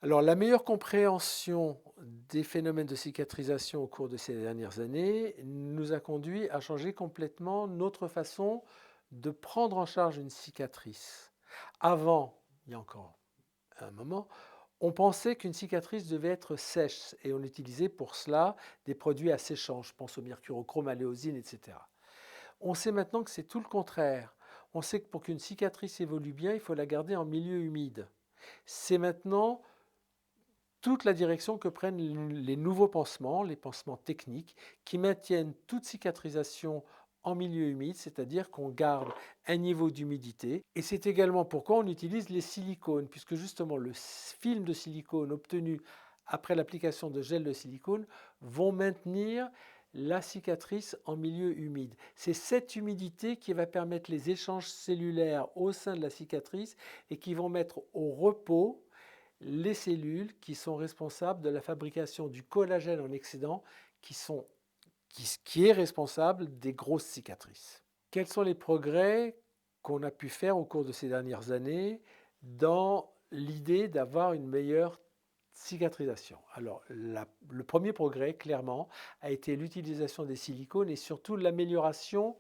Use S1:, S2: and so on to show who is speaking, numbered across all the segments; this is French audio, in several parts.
S1: Alors, la meilleure compréhension des phénomènes de cicatrisation au cours de ces dernières années nous a conduit à changer complètement notre façon de prendre en charge une cicatrice. Avant, il y a encore un moment, on pensait qu'une cicatrice devait être sèche et on utilisait pour cela des produits à séchant. Je pense au mercurochrome, à l'éosine, etc. On sait maintenant que c'est tout le contraire. On sait que pour qu'une cicatrice évolue bien, il faut la garder en milieu humide. C'est maintenant toute la direction que prennent les nouveaux pansements, les pansements techniques, qui maintiennent toute cicatrisation en milieu humide, c'est-à-dire qu'on garde un niveau d'humidité. Et c'est également pourquoi on utilise les silicones, puisque justement le film de silicone obtenu après l'application de gel de silicone vont maintenir la cicatrice en milieu humide. C'est cette humidité qui va permettre les échanges cellulaires au sein de la cicatrice et qui vont mettre au repos les cellules qui sont responsables de la fabrication du collagène en excédent qui est responsable des grosses cicatrices. Quels sont les progrès qu'on a pu faire au cours de ces dernières années dans l'idée d'avoir une meilleure cicatrisation? Alors, le premier progrès, clairement, a été l'utilisation des silicones et surtout l'amélioration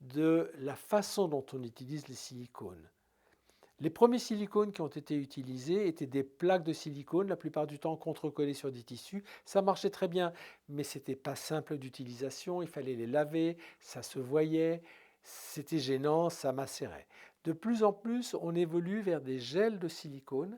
S1: de la façon dont on utilise les silicones. Les premiers silicones qui ont été utilisés étaient des plaques de silicone, la plupart du temps contrecollées sur des tissus. Ça marchait très bien, mais ce n'était pas simple d'utilisation, il fallait les laver, ça se voyait, c'était gênant, ça macérait. De plus en plus, on évolue vers des gels de silicone,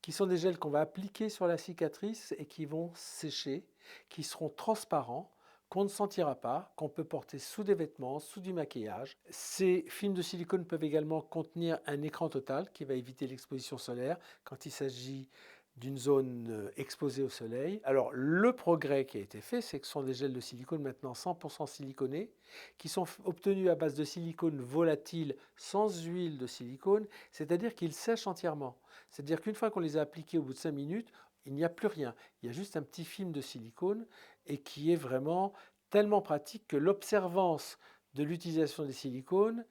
S1: qui sont des gels qu'on va appliquer sur la cicatrice et qui vont sécher, qui seront transparents, qu'on ne sentira pas, qu'on peut porter sous des vêtements, sous du maquillage. Ces films de silicone peuvent également contenir un écran total qui va éviter l'exposition solaire quand il s'agit d'une zone exposée au soleil. Alors, le progrès qui a été fait, c'est que ce sont des gels de silicone maintenant 100% siliconés, qui sont obtenus à base de silicone volatile sans huile de silicone, c'est-à-dire qu'ils sèchent entièrement. C'est-à-dire qu'une fois qu'on les a appliqués au bout de 5 minutes, il n'y a plus rien. Il y a juste un petit film de silicone et qui est vraiment tellement pratique que l'observance de l'utilisation des silicones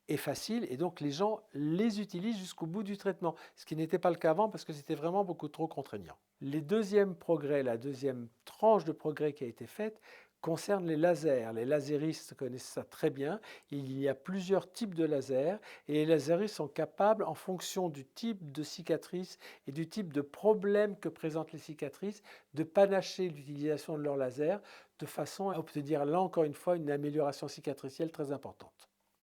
S1: est facile et donc les gens les utilisent jusqu'au bout du traitement, ce qui n'était pas le cas avant parce que c'était vraiment beaucoup trop contraignant. Les deuxièmes progrès, la deuxième tranche de progrès qui a été faite concerne les lasers. Les laséristes connaissent ça très bien. Il y a plusieurs types de lasers et les laséristes sont capables, en fonction du type de cicatrice et du type de problème que présentent les cicatrices, de panacher l'utilisation de leur laser de façon à obtenir là encore une fois une amélioration cicatricielle très importante.